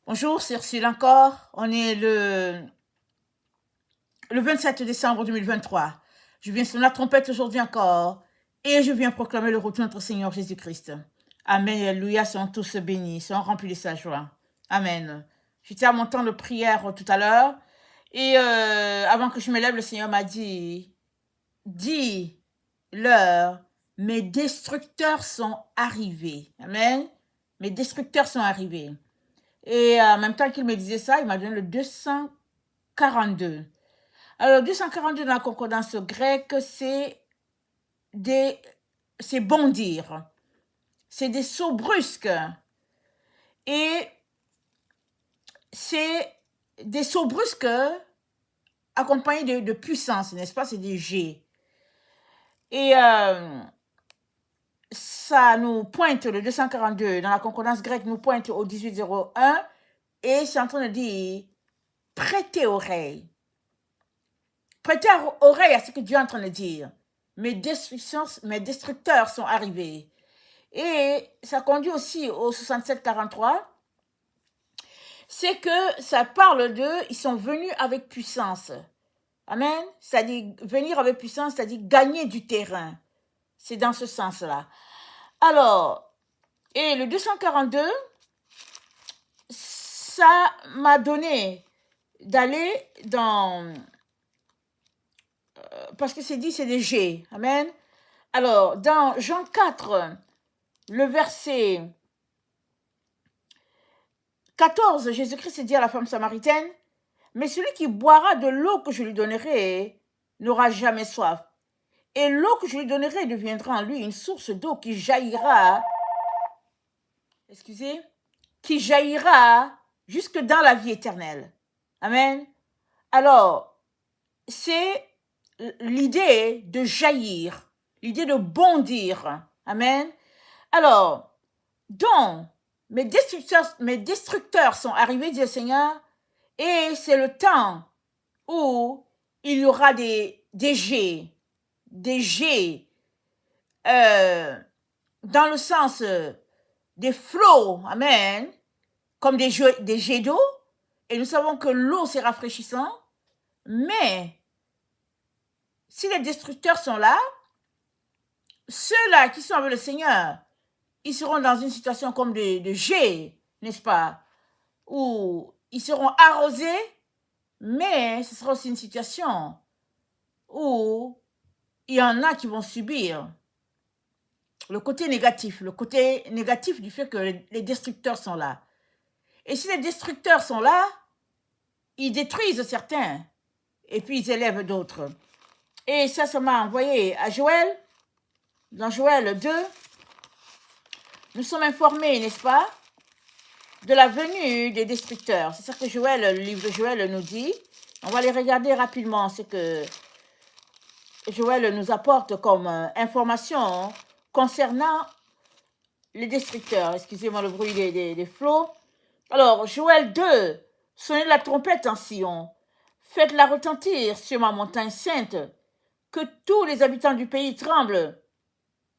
Bonjour, c'est Ursule encore. On est le 27 décembre 2023. Je viens sonner la trompette aujourd'hui encore et je viens proclamer le retour de notre Seigneur Jésus-Christ. Amen, alléluia, sont tous bénis, sont remplis de sa joie. Amen. J'étais à mon temps de prière tout à l'heure et avant que je me lève, le Seigneur m'a dit, dis-leur, mes destructeurs sont arrivés. Amen. Mes destructeurs sont arrivés. Et en même temps qu'il me disait ça, il m'a donné le 242. Alors, le 242 dans la concordance grecque, c'est bondir. C'est des sauts brusques. Et c'est des sauts brusques accompagnés de puissance, n'est-ce pas? C'est des G. Et ça nous pointe, le 242 dans la concordance grecque nous pointe au 1801 et c'est en train de dire prêtez oreille. Prêtez oreille à ce que Dieu est en train de dire. Mes destructeurs sont arrivés. Et ça conduit aussi au 67-43. C'est que ça parle d'eux, ils sont venus avec puissance. Amen. C'est-à-dire, venir avec puissance, c'est-à-dire gagner du terrain. C'est dans ce sens-là. Alors, et le 242, ça m'a donné d'aller dans... parce que c'est dit, c'est des G. Amen. Alors, dans Jean 4, le verset 14, Jésus-Christ dit à la femme samaritaine, « Mais celui qui boira de l'eau que je lui donnerai n'aura jamais soif. Et l'eau que je lui donnerai deviendra en lui une source d'eau qui jaillira, qui jaillira jusque dans la vie éternelle. » Amen. Alors, c'est l'idée de jaillir, l'idée de bondir. Amen. Alors, donc, mes destructeurs sont arrivés, dit le Seigneur, et c'est le temps où il y aura des jets, dans le sens des flots, amen, comme des jets d'eau, et nous savons que l'eau c'est rafraîchissant, mais si les destructeurs sont là, ceux-là qui sont avec le Seigneur, ils seront dans une situation comme de jet, n'est-ce pas, où ils seront arrosés, mais ce sera aussi une situation où il y en a qui vont subir le côté négatif du fait que les destructeurs sont là. Et si les destructeurs sont là, ils détruisent certains et puis ils élèvent d'autres. Et ça m'a envoyé à Joël. Dans Joël 2, nous sommes informés, n'est-ce pas, de la venue des destructeurs. C'est ça que le livre de Joël nous dit. On va les regarder rapidement, ce que Joël nous apporte comme information concernant les destructeurs. Excusez-moi le bruit des flots. Alors, Joël 2, sonnez la trompette en Sion, faites-la retentir sur ma montagne sainte, que tous les habitants du pays tremblent,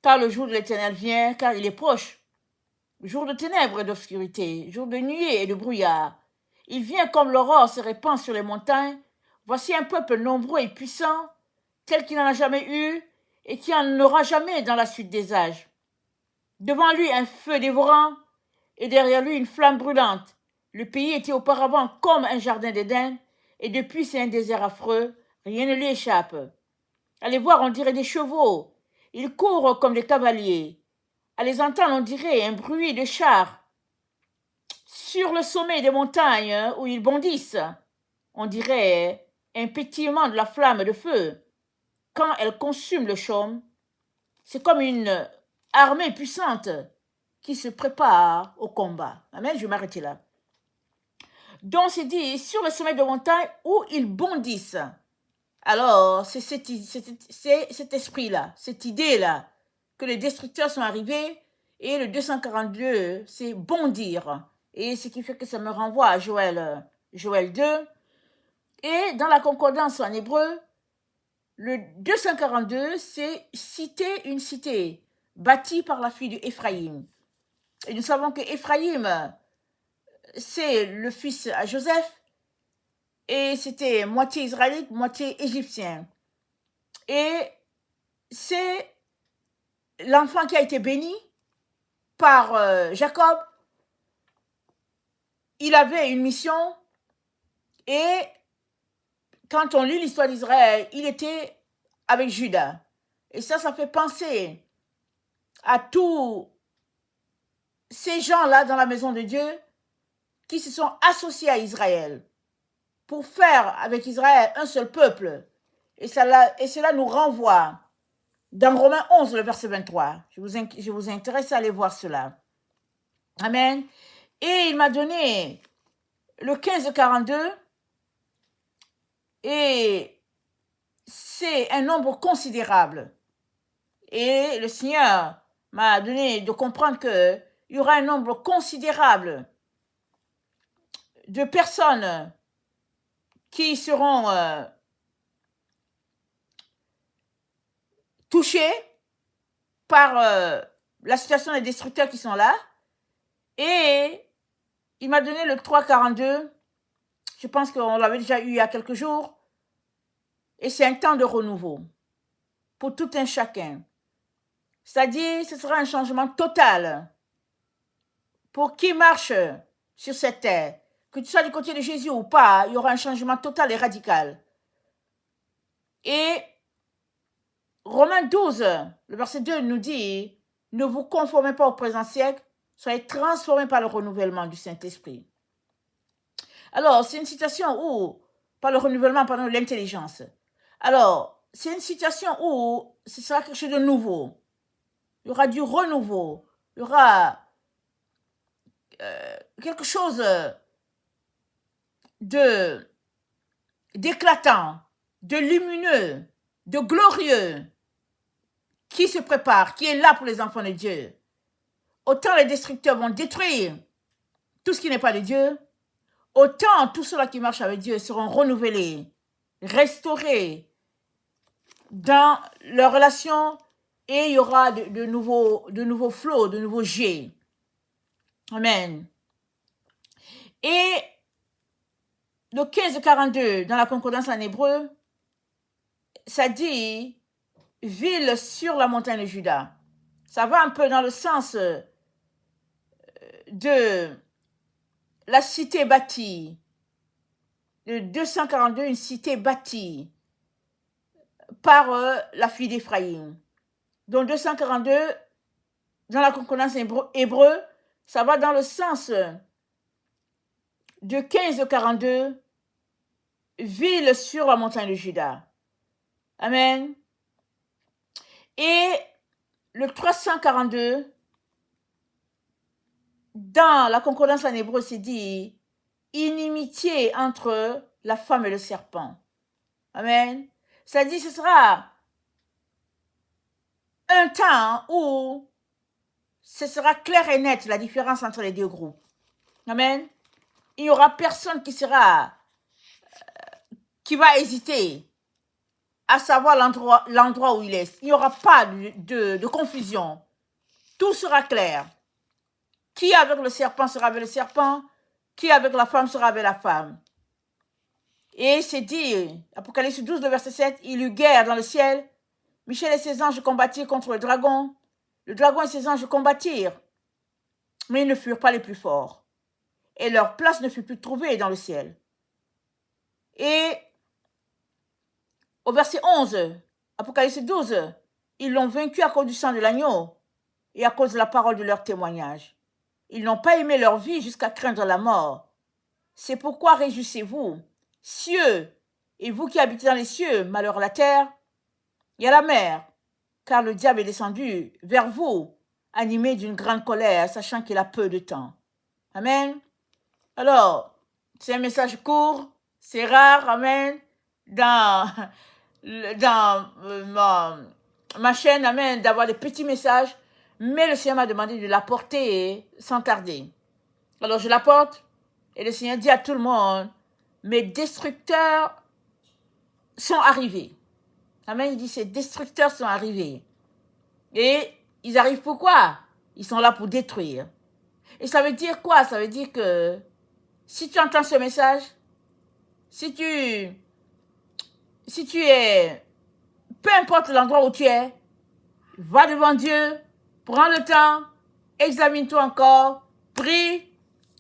car le jour de l'Éternel vient, car il est proche. Jour de ténèbres et d'obscurité, jour de nuée et de brouillard. Il vient comme l'aurore se répand sur les montagnes. Voici un peuple nombreux et puissant, tel qu'il n'en a jamais eu et qui en aura jamais dans la suite des âges. Devant lui un feu dévorant et derrière lui une flamme brûlante. Le pays était auparavant comme un jardin d'Éden et depuis c'est un désert affreux, rien ne lui échappe. Allez voir, on dirait des chevaux, ils courent comme des cavaliers. À les entendre, on dirait un bruit de chars. Sur le sommet des montagnes où ils bondissent, on dirait un pétillement de la flamme de feu. Quand elle consume le chaume, c'est comme une armée puissante qui se prépare au combat. Amen, je vais m'arrêter là. Donc, c'est dit, sur le sommet de montagne où ils bondissent. Alors, c'est cet esprit-là, cette idée-là, que les destructeurs sont arrivés, et le 242, c'est bondir. Et ce qui fait que ça me renvoie à Joël 2. Et dans la concordance en hébreu, le 242, c'est citer une cité bâtie par la fille d'Éphraïm. Et nous savons que Éphraïm, c'est le fils à Joseph, et c'était moitié israélite, moitié égyptien. Et c'est l'enfant qui a été béni par Jacob. Il avait une mission, et quand on lit l'histoire d'Israël, il était avec Judas. Et ça fait penser à tous ces gens-là dans la maison de Dieu qui se sont associés à Israël pour faire avec Israël un seul peuple. Et cela nous renvoie dans Romains 11, le verset 23. Je vous intéresse à aller voir cela. Amen. Et il m'a donné le 1542, et c'est un nombre considérable. Et le Seigneur m'a donné de comprendre qu'il y aura un nombre considérable de personnes qui seront touchées par la situation des destructeurs qui sont là. Et il m'a donné le 3,42. Je pense qu'on l'avait déjà eu il y a quelques jours. Et c'est un temps de renouveau pour tout un chacun. C'est-à-dire, ce sera un changement total pour qui marche sur cette terre. Que tu sois du côté de Jésus ou pas, il y aura un changement total et radical. Et Romains 12, le verset 2 nous dit, ne vous conformez pas au présent siècle, soyez transformés par le renouvellement du Saint-Esprit. Alors, c'est une situation où, par le renouvellement, par l'intelligence. Alors, c'est une situation où ce sera quelque chose de nouveau. Il y aura du renouveau. Il y aura quelque chose d'éclatant, de lumineux, de glorieux qui se prépare, qui est là pour les enfants de Dieu. Autant les destructeurs vont détruire tout ce qui n'est pas de Dieu, autant tous ceux-là qui marchent avec Dieu seront renouvelés, restaurés dans leur relation, et il y aura de nouveaux flots, de nouveaux jets. Amen. Et le 1542 dans la concordance en hébreu, ça dit ville sur la montagne de Juda. Ça va un peu dans le sens de la cité bâtie. De 242, une cité bâtie par la fille d'Éphraïm. Donc 242, dans la concordance hébreu, ça va dans le sens de 1542, ville sur la montagne de Juda. Amen. Et le 342, dans la concordance en hébreu, c'est dit inimitié entre la femme et le serpent. Amen. Ça dit ce sera un temps où ce sera clair et net la différence entre les deux groupes. Amen. Il n'y aura personne qui va hésiter à savoir l'endroit où il est. Il n'y aura pas de confusion. Tout sera clair. Qui avec le serpent sera avec le serpent, qui avec la femme sera avec la femme. Et c'est dit, Apocalypse 12, le verset 7, il eut guerre dans le ciel. Michel et ses anges combattirent contre le dragon. Le dragon et ses anges combattirent, mais ils ne furent pas les plus forts. Et leur place ne fut plus trouvée dans le ciel. Et au verset 11, Apocalypse 12, ils l'ont vaincu à cause du sang de l'agneau et à cause de la parole de leur témoignage. Ils n'ont pas aimé leur vie jusqu'à craindre la mort. C'est pourquoi réjouissez-vous, cieux, et vous qui habitez dans les cieux, malheur à la terre et à la mer, car le diable est descendu vers vous, animé d'une grande colère, sachant qu'il a peu de temps. Amen. Alors, c'est un message court, c'est rare, amen, dans ma chaîne, amen, d'avoir des petits messages, mais le Seigneur m'a demandé de l'apporter sans tarder. Alors je l'apporte, et le Seigneur dit à tout le monde, mes destructeurs sont arrivés. Amen, il dit, ces destructeurs sont arrivés. Et ils arrivent pourquoi? Ils sont là pour détruire. Et ça veut dire quoi? Ça veut dire que Si tu entends ce message, si tu es, peu importe l'endroit où tu es, va devant Dieu, prends le temps, examine-toi encore, prie,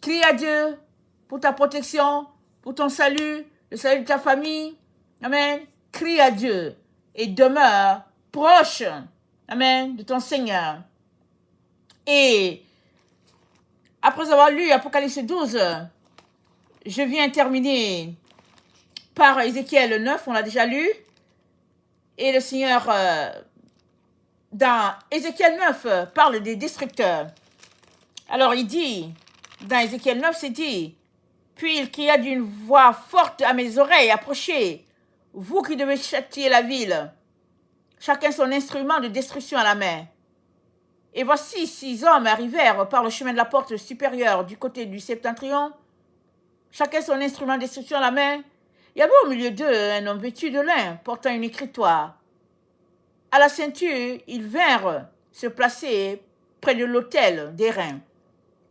crie à Dieu pour ta protection, pour ton salut, le salut de ta famille. Amen. Crie à Dieu et demeure proche, amen, de ton Seigneur. Et après avoir lu Apocalypse 12, je viens terminer par Ézéchiel 9, on l'a déjà lu. Et le Seigneur, dans Ézéchiel 9, parle des destructeurs. Alors il dit, dans Ézéchiel 9, c'est dit, puis il cria d'une voix forte à mes oreilles, approchez, vous qui devez châtier la ville, chacun son instrument de destruction à la main. Et voici 6 hommes arrivèrent par le chemin de la porte supérieure du côté du septentrion, chacun son instrument de destruction à la main. Il y avait au milieu d'eux un homme vêtu de lin, portant une écritoire. À la ceinture, ils vinrent se placer près de l'autel d'airain.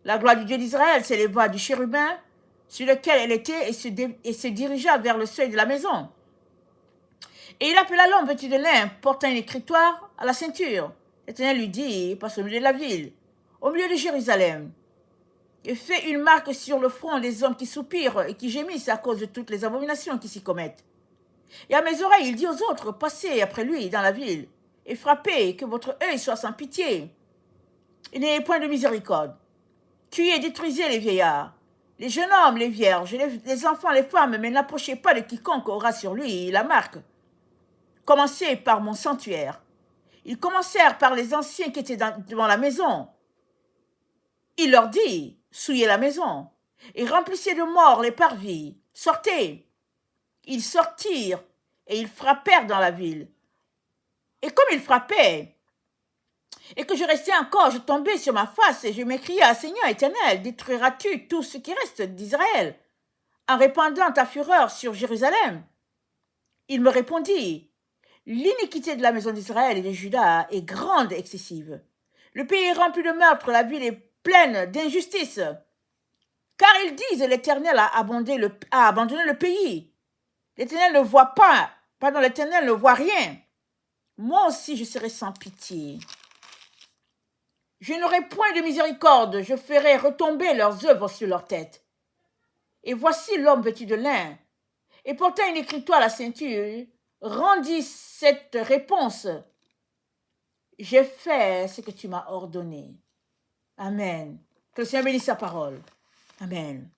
La gloire du Dieu d'Israël s'éleva du chérubin sur lequel elle était et se dirigea vers le seuil de la maison. Et il appela l'homme vêtu de lin, portant une écritoire à la ceinture. L'Éternel lui dit, passe au milieu de la ville, au milieu de Jérusalem, et fais une marque sur le front des hommes qui soupirent et qui gémissent à cause de toutes les abominations qui s'y commettent. Et à mes oreilles, il dit aux autres, passez après lui dans la ville, et frappez, que votre œil soit sans pitié. Et n'ayez point de miséricorde. Tuez et détruisez les vieillards, les jeunes hommes, les vierges, les enfants, les femmes, mais n'approchez pas de quiconque aura sur lui la marque. Commencez par mon sanctuaire. Ils commencèrent par les anciens qui étaient devant la maison. Il leur dit, souillez la maison, et remplissez de morts les parvis. Sortez. Ils sortirent, et ils frappèrent dans la ville. Et comme ils frappaient, et que je restais encore, je tombais sur ma face, et je m'écriai à Seigneur éternel, détruiras-tu tout ce qui reste d'Israël, en répandant ta fureur sur Jérusalem? Il me répondit, l'iniquité de la maison d'Israël et de Juda est grande et excessive. Le pays est rempli de meurtres, la ville est pleine d'injustice. Car ils disent, l'Éternel a abandonné le pays. L'Éternel ne voit pas, l'Éternel ne voit rien. Moi aussi je serai sans pitié. Je n'aurai point de miséricorde, je ferai retomber leurs œuvres sur leur tête. Et voici l'homme vêtu de lin, et portant une écritoire à la ceinture, rendit cette réponse. J'ai fait ce que tu m'as ordonné. Amen. Que le Seigneur bénisse sa parole. Amen.